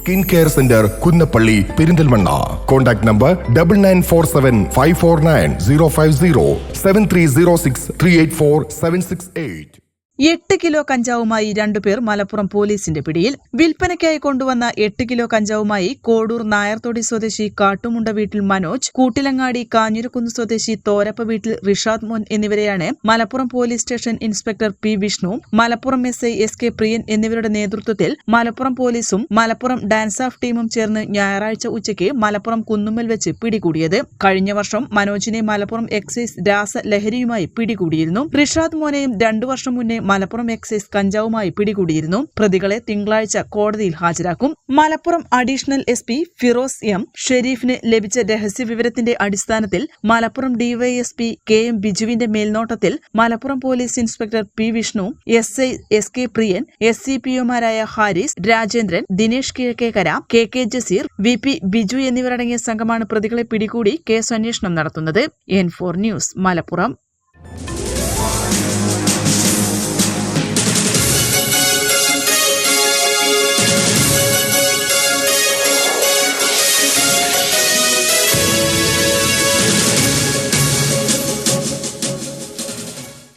Skin care centre Kunnappally Perinthalmanna. Contact number 9947549050 7306384768. 8 kilo കഞ്ചാവുമായി 2 പേർ മലപ്പുറം പോലീസിന്റെ പിടിയിൽ. വിൽപ്പനയ്ക്കായി കൊണ്ടുവന്ന 8 കിലോ കഞ്ചാവുമായി കോഡൂർ നായർതൊടി സ്വദേശി കാട്ടുമുണ്ട വീട്ടിൽ മനോജ്, കൂട്ടിലങ്ങാടി കാഞ്ഞിരക്കുന്ന് സ്വദേശി തോരപ്പ വീട്ടിൽ റിഷാദ് മോൻ എന്നിവരെയാണ് Malappuram police station inspector P Vishnu, Malappuram SI SK പ്രിയൻ എന്നിവരുടെ നേതൃത്വത്തിൽ മലപ്പുറം പോലീസും മലപ്പുറം ഡാൻസ് ഓഫ് ടീമും ചേർന്ന് ഞായറാഴ്ച ഉച്ചയ്ക്ക് മലപ്പുറം കുന്നുമ്മൽ വെച്ച് പിടികൂടിയത്. കഴിഞ്ഞ വർഷം മനോജിനെ മലപ്പുറം എക്സൈസ് രാസലഹരിയുമായി പിടികൂടിയിരുന്നു. റിഷാദ് മോനെയും 2 വർഷം മുന്നേ മലപ്പുറം എക്സൈസ് കഞ്ചാവുമായി പിടികൂടിയിരുന്നു. പ്രതികളെ തിങ്കളാഴ്ച കോടതിയിൽ ഹാജരാക്കും. Malappuram additional SP Firoz M ഷെരീഫിന് ലഭിച്ച രഹസ്യവിവരത്തിന്റെ അടിസ്ഥാനത്തിൽ മലപ്പുറം DYSP KM ബിജുവിന്റെ മേൽനോട്ടത്തിൽ Malappuram police inspector P Vishnu, SI SK പ്രിയൻ, SCPOമാരായ ഹാരിസ്, രാജേന്ദ്രൻ, ദിനേഷ് കിഴക്കേക്കര, KK ജസീർ, VP ബിജു എന്നിവരടങ്ങിയ സംഘമാണ് പ്രതികളെ പിടികൂടി കേസ് അന്വേഷണം നടത്തുന്നത്. N4 news Malappuram.